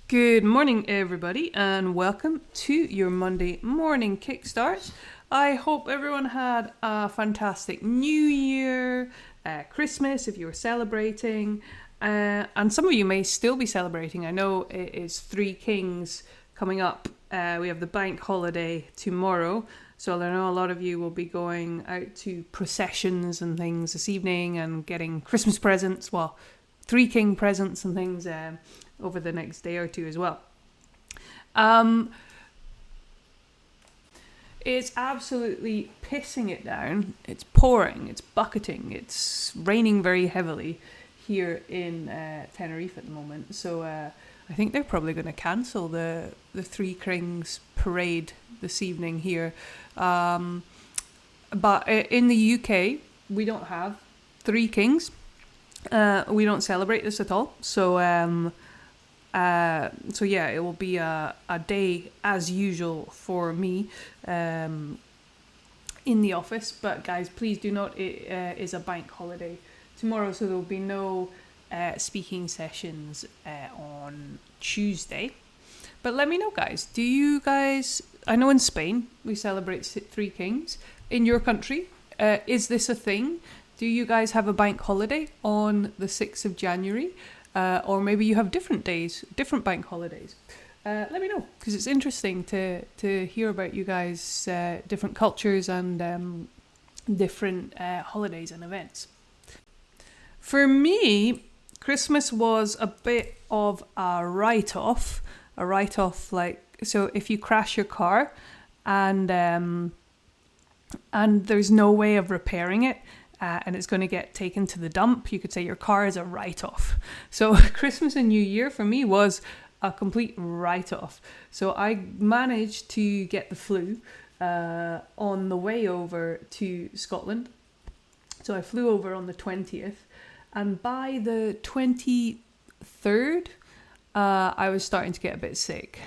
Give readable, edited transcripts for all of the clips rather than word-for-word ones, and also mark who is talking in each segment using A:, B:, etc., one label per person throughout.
A: Good morning, everybody, and welcome to your Monday morning kickstart. I hope everyone had a fantastic New Year, Christmas if you were celebrating, and some of you may still be celebrating. I know it is Three Kings coming up. We have the bank holiday tomorrow, so I know a lot of you will be going out to processions and things this evening and getting Christmas presents, well, Three King presents and things over the next day or two as well. It's absolutely pissing it down. It's pouring, it's bucketing, it's raining very heavily here in Tenerife at the moment. So I think they're probably going to cancel the Three Kings parade this evening here. But in the UK, we don't have Three Kings. We don't celebrate this at all. So yeah, it will be a day as usual for me in the office. But guys, please do note it is a bank holiday tomorrow, so there will be no speaking sessions on Tuesday. But let me know, guys. Do you guys? I know in Spain we celebrate Three Kings. In your country, is this a thing? Do you guys have a bank holiday on the 6th of January? Or maybe you have different days, different bank holidays. Let me know, because it's interesting to hear about you guys' different cultures and different holidays and events. For me, Christmas was a bit of a write-off. Like, so if you crash your car and there's no way of repairing it, and it's going to get taken to the dump, you could say your car is a write-off. So Christmas and New Year for me was a complete write-off. So I managed to get the flu on the way over to Scotland. So I flew over on the 20th, and by the 23rd, I was starting to get a bit sick.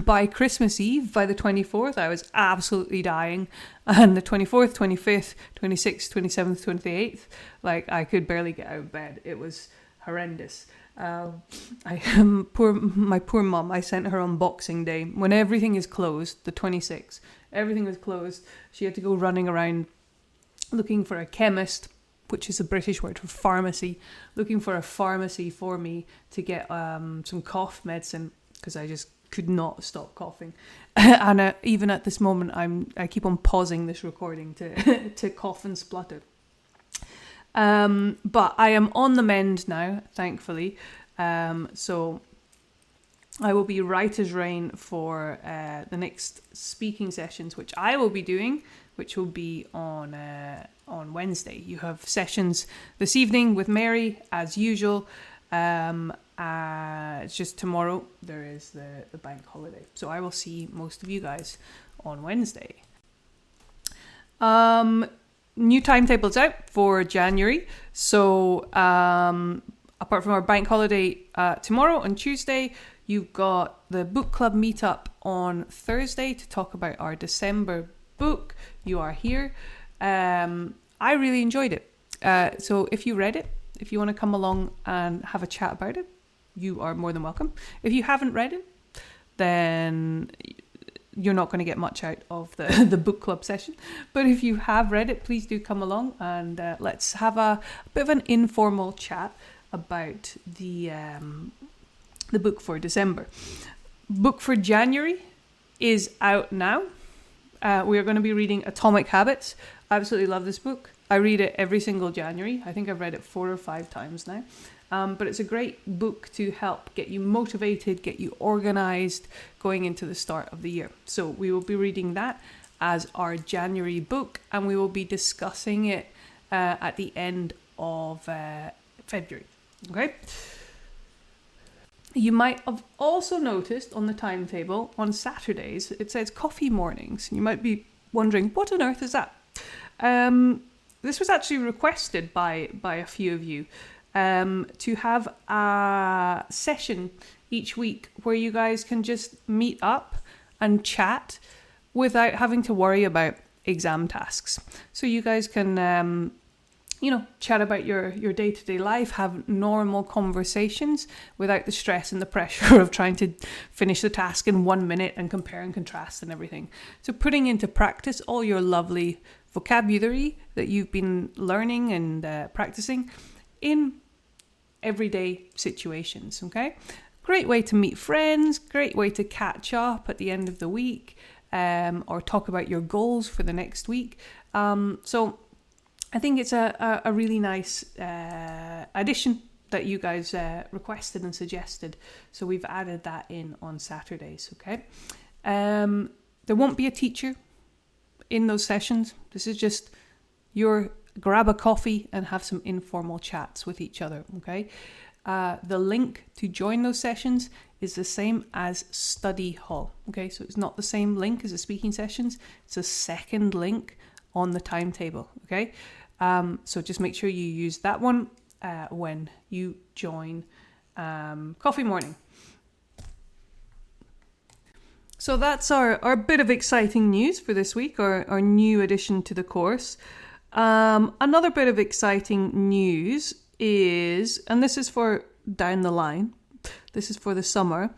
A: By Christmas Eve, by the 24th, I was absolutely dying. And the 24th, 25th, 26th, 27th, 28th, like I could barely get out of bed. It was horrendous. My poor mum, I sent her on Boxing Day when everything is closed, the 26th, everything was closed. She had to go running around looking for a chemist, which is a British word for pharmacy, looking for a pharmacy for me to get some cough medicine, because I just could not stop coughing. And even at this moment, I keep on pausing this recording to cough and splutter. But I am on the mend now, thankfully. So I will be right as rain for the next speaking sessions, which I will be doing, which will be on Wednesday. You have sessions this evening with Mary, as usual. It's just tomorrow there is the bank holiday, so I will see most of you guys on Wednesday. New timetables out for January, so apart from our bank holiday tomorrow and Tuesday, you've got the book club meetup on Thursday to talk about our December book. You are here. I really enjoyed it, so if you read it, if you want to come along and have a chat about it, you are more than welcome. If you haven't read it, then you're not going to get much out of the book club session. But if you have read it, please do come along and let's have a bit of an informal chat about the book for December. Book for January is out now. We are going to be reading Atomic Habits. I absolutely love this book. I read it every single January. I think I've read it 4 or 5 times now. But it's a great book to help get you motivated, get you organized going into the start of the year. So we will be reading that as our January book, and we will be discussing it at the end of February. Okay? You might have also noticed on the timetable on Saturdays, it says coffee mornings. You might be wondering, what on earth is that? This was actually requested by a few of you to have a session each week where you guys can just meet up and chat without having to worry about exam tasks. So you guys can chat about your day-to-day life, have normal conversations without the stress and the pressure of trying to finish the task in 1 minute and compare and contrast and everything. So putting into practice all your lovely vocabulary that you've been learning and practicing in everyday situations, okay? Great way to meet friends, great way to catch up at the end of the week, or talk about your goals for the next week. So I think it's a really nice addition that you guys requested and suggested. So we've added that in on Saturdays, okay? There won't be a teacher in those sessions. This is just your grab a coffee and have some informal chats with each other, okay? The link to join those sessions is the same as Study Hall, okay? So it's not the same link as the speaking sessions. It's a second link on the timetable, okay? So just make sure you use that one when you join Coffee Morning. So that's our bit of exciting news for this week, our new addition to the course. Another bit of exciting news is, and this is for down the line, this is for the summer,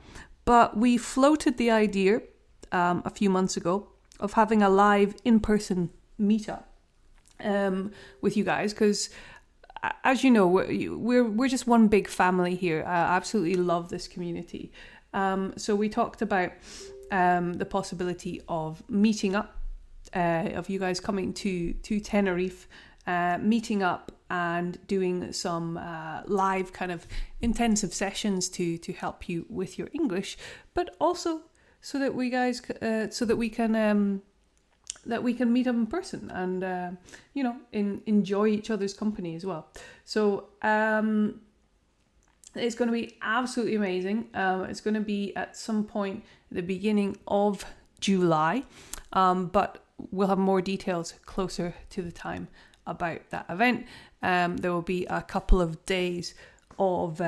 A: but we floated the idea a few months ago of having a live in-person meetup with you guys, because as you know, we're just one big family here. I absolutely love this community. So we talked about the possibility of meeting up, of you guys coming to Tenerife, meeting up and doing some live kind of intensive sessions to help you with your English, but also so that we guys that we can meet up in person and enjoy each other's company as well. So it's going to be absolutely amazing. It's going to be at some point at the beginning of July, but we'll have more details closer to the time about that event. There will be a couple of days of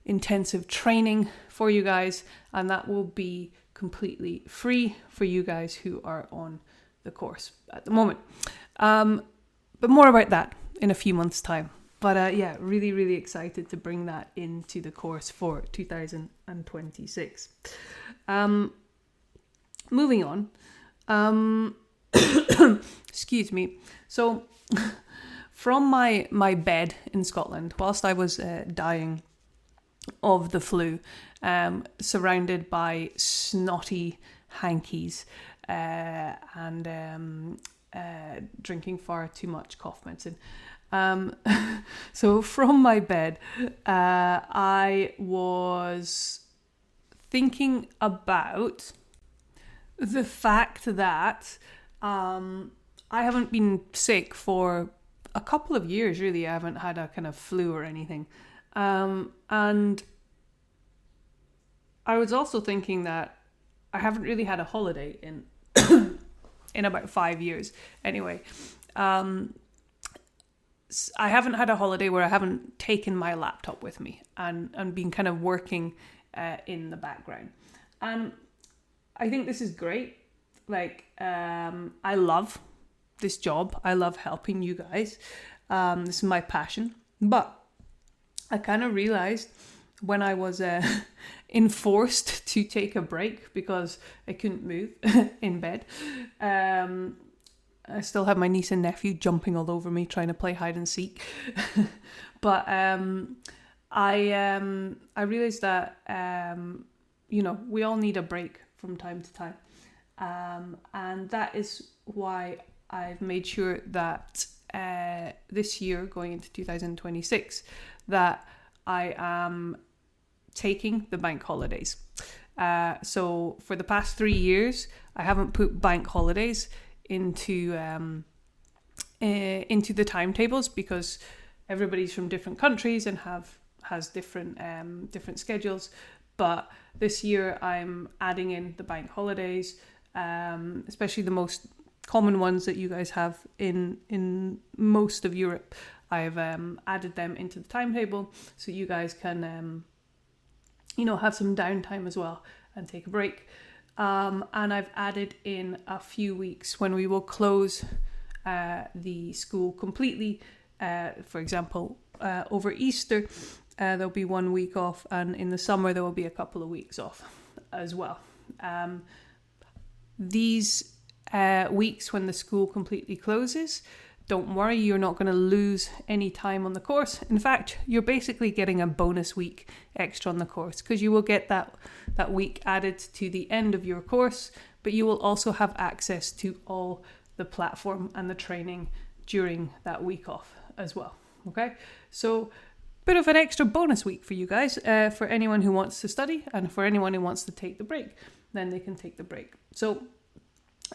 A: intensive training for you guys, and that will be completely free for you guys who are on the course at the moment. But more about that in a few months' time. But really, really excited to bring that into the course for 2026. Moving on. Excuse me. So from my bed in Scotland, whilst I was dying of the flu, surrounded by snotty hankies and drinking far too much cough medicine. So from my bed, I was thinking about the fact that I haven't been sick for a couple of years, really. I haven't had a kind of flu or anything. And I was also thinking that I haven't really had a holiday in in about 5 years. Anyway, I haven't had a holiday where I haven't taken my laptop with me and been kind of working in the background. And I think this is great. Like, I love this job. I love helping you guys. This is my passion. But I kind of realized when I was enforced to take a break because I couldn't move in bed. I still have my niece and nephew jumping all over me trying to play hide and seek. But I realized that we all need a break from time to time, and that is why I've made sure that this year, going into 2026, that I am taking the bank holidays. So for the past 3 years, I haven't put bank holidays into the timetables because everybody's from different countries and has different schedules. But this year I'm adding in the bank holidays, especially the most common ones that you guys have in most of Europe. I've added them into the timetable so you guys can have some downtime as well and take a break. And I've added in a few weeks when we will close the school completely For example, over Easter, there'll be 1 week off, and in the summer there will be a couple of weeks off as well. These weeks when the school completely closes, don't worry, you're not going to lose any time on the course. In fact, you're basically getting a bonus week extra on the course, because you will get that week added to the end of your course, but you will also have access to all the platform and the training during that week off as well. Okay, so bit of an extra bonus week for you guys, for anyone who wants to study, and for anyone who wants to take the break, then they can take the break. So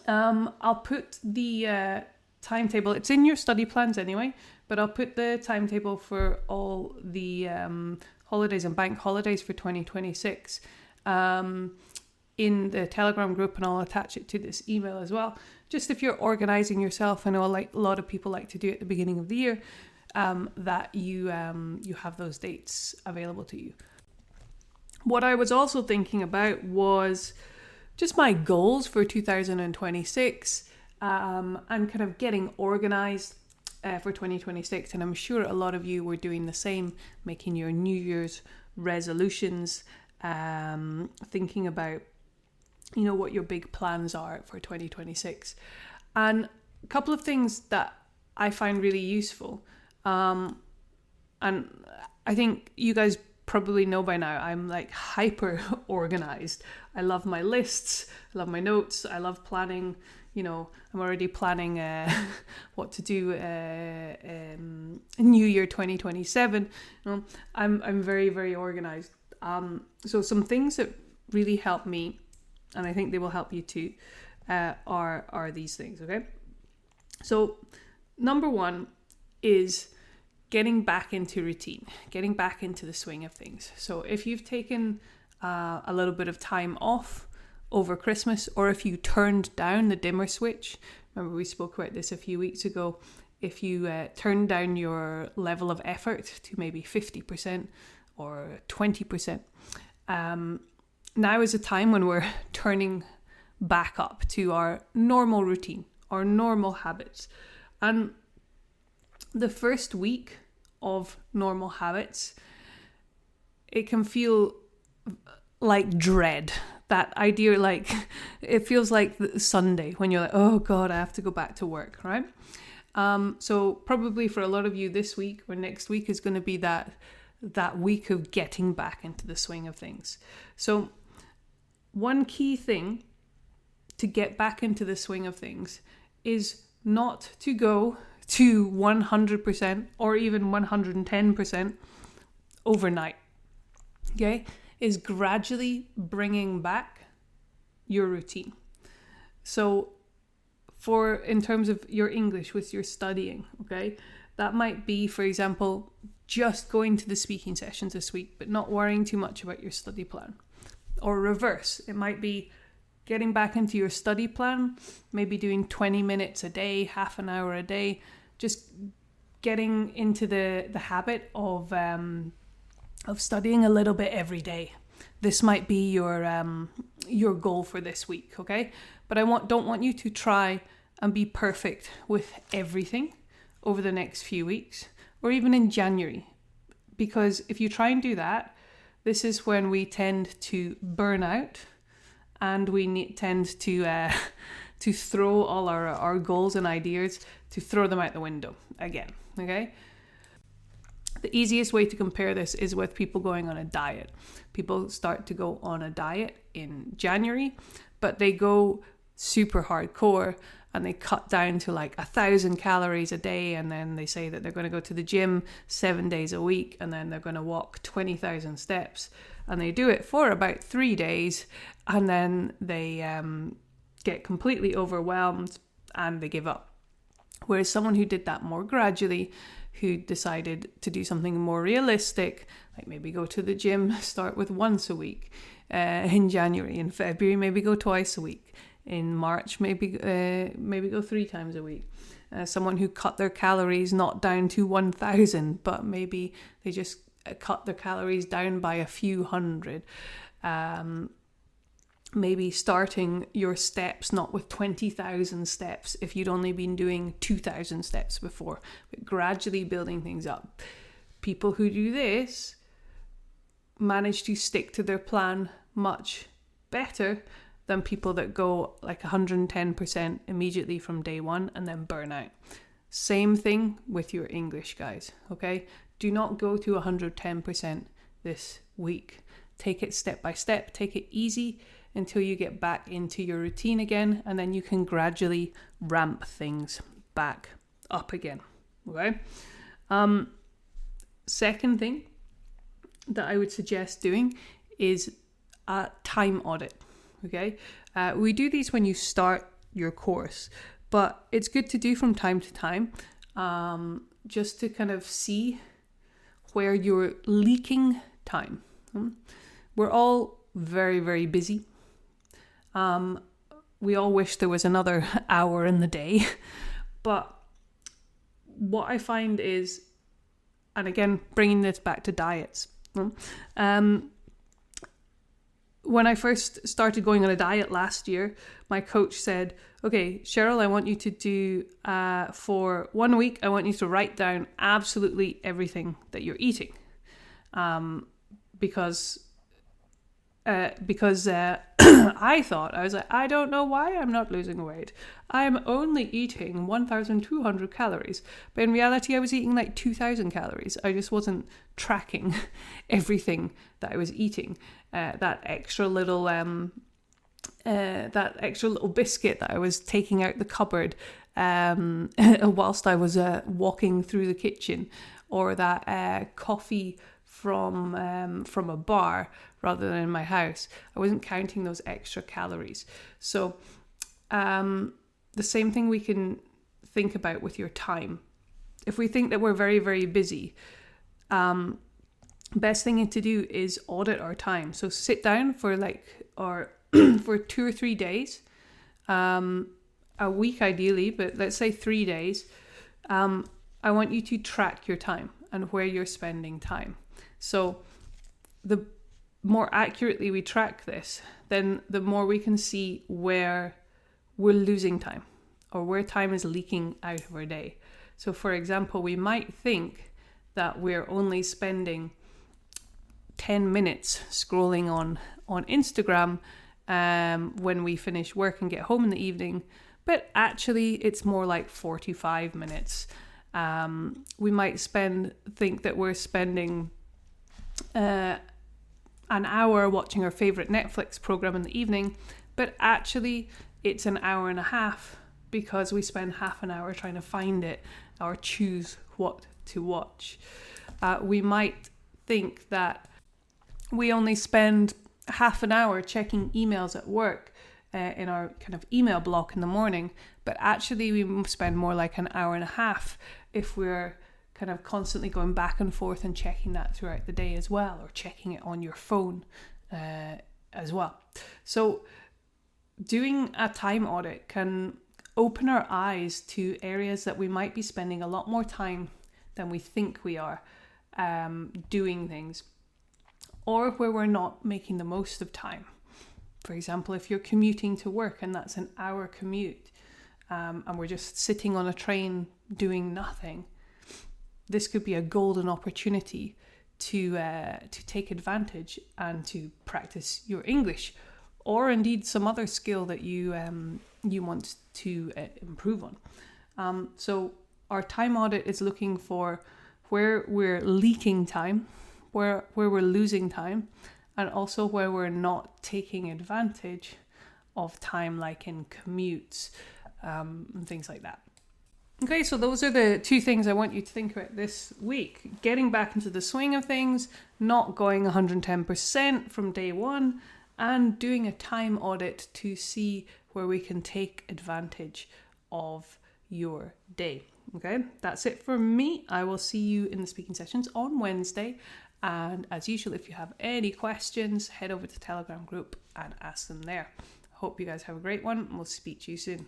A: I'll put the timetable, it's in your study plans anyway, but I'll put the timetable for all the holidays and bank holidays for 2026 in the Telegram group, and I'll attach it to this email as well. Just if you're organizing yourself, I know a lot of people like to do it at the beginning of the year, that you have those dates available to you. What I was also thinking about was just my goals for 2026, and kind of getting organized for 2026. And I'm sure a lot of you were doing the same, making your New Year's resolutions, thinking about, what your big plans are for 2026. And a couple of things that I find really useful, and I think you guys probably know by now, I'm like hyper organized. I love my lists, I love my notes, I love planning. I'm already planning what to do New Year 2027. I'm very, very organized. So some things that really help me, and I think they will help you too, are these things. Okay. So number one is getting back into routine, getting back into the swing of things. So if you've taken a little bit of time off over Christmas, or if you turned down the dimmer switch, remember we spoke about this a few weeks ago, if you turn down your level of effort to maybe 50% or 20%, now is a time when we're turning back up to our normal routine, our normal habits. And the first week of normal habits, it can feel like dread. That idea, like it feels like Sunday when you're like, oh God, I have to go back to work, right? So probably for a lot of you, this week or next week is going to be that week of getting back into the swing of things. So one key thing to get back into the swing of things is not to go to 100% or even 110% overnight. Okay? Is gradually bringing back your routine. So in terms of your English with your studying, okay, that might be, for example, just going to the speaking sessions this week, but not worrying too much about your study plan. Or reverse, it might be getting back into your study plan, maybe doing 20 minutes a day, half an hour a day, just getting into the habit of studying a little bit every day. This might be your goal for this week, okay? But don't want you to try and be perfect with everything over the next few weeks, or even in January, because if you try and do that, this is when we tend to burn out, and we tend to throw all our goals and ideas, to throw them out the window again, okay? The easiest way to compare this is with people going on a diet. People start to go on a diet in January, but they go super hardcore and they cut down to like 1,000 calories a day, and then they say that they're going to go to the gym 7 days a week, and then they're going to walk 20,000 steps, and they do it for about 3 days, and then they get completely overwhelmed and they give up. Whereas someone who did that more gradually, who decided to do something more realistic, like maybe go to the gym, start with once a week in January, in February maybe go twice a week, in March maybe go 3 times a week. Someone who cut their calories not down to 1,000, but maybe they just cut their calories down by a few hundred. maybe starting your steps not with 20,000 steps if you'd only been doing 2,000 steps before, but gradually building things up. People who do this manage to stick to their plan much better than people that go like 110% immediately from day one and then burn out. Same thing with your English, guys, okay? Do not go to 110% this week. Take it step by step, take it easy until you get back into your routine again, and then you can gradually ramp things back up again, okay? Second thing that I would suggest doing is a time audit, okay? We do these when you start your course, but it's good to do from time to time, just to kind of see where you're leaking time. We're all very, very busy. We all wish there was another hour in the day, but what I find is, and again, bringing this back to diets, when I first started going on a diet last year, my coach said, okay, Cheryl, I want you to do, for 1 week, I want you to write down absolutely everything that you're eating. Because I thought, I was like, I don't know why I'm not losing weight. I'm only eating 1,200 calories. But in reality, I was eating like 2,000 calories. I just wasn't tracking everything that I was eating. That extra little biscuit that I was taking out the cupboard whilst I was walking through the kitchen, or that coffee from a bar rather than in my house. I wasn't counting those extra calories. So the same thing we can think about with your time. If we think that we're very, very busy, best thing to do is audit our time. So sit down for for 2 or 3 days, a week ideally, but let's say 3 days. I want you to track your time and where you're spending time. So the more accurately we track this, then the more we can see where we're losing time or where time is leaking out of our day. So for example, we might think that we're only spending 10 minutes scrolling on Instagram when we finish work and get home in the evening, but actually it's more like 45 minutes. We might think that we're spending an hour watching our favorite Netflix program in the evening, but actually it's an hour and a half because we spend half an hour trying to find it or choose what to watch. We might think that we only spend half an hour checking emails at work in our kind of email block in the morning, but actually we spend more like an hour and a half if we're kind of constantly going back and forth and checking that throughout the day as well, or checking it on your phone as well. So doing a time audit can open our eyes to areas that we might be spending a lot more time than we think we are doing things, or where we're not making the most of time. For example, if you're commuting to work and that's an hour commute, and we're just sitting on a train doing nothing, this could be a golden opportunity to take advantage and to practice your English, or indeed some other skill that you want to improve on. So our time audit is looking for where we're leaking time, where we're losing time, and also where we're not taking advantage of time, like in commutes and things like that. Okay, so those are the 2 things I want you to think about this week. Getting back into the swing of things, not going 110% from day one, and doing a time audit to see where we can take advantage of your day. Okay, that's it for me. I will see you in the speaking sessions on Wednesday. And as usual, if you have any questions, head over to the Telegram group and ask them there. Hope you guys have a great one, and we'll speak to you soon.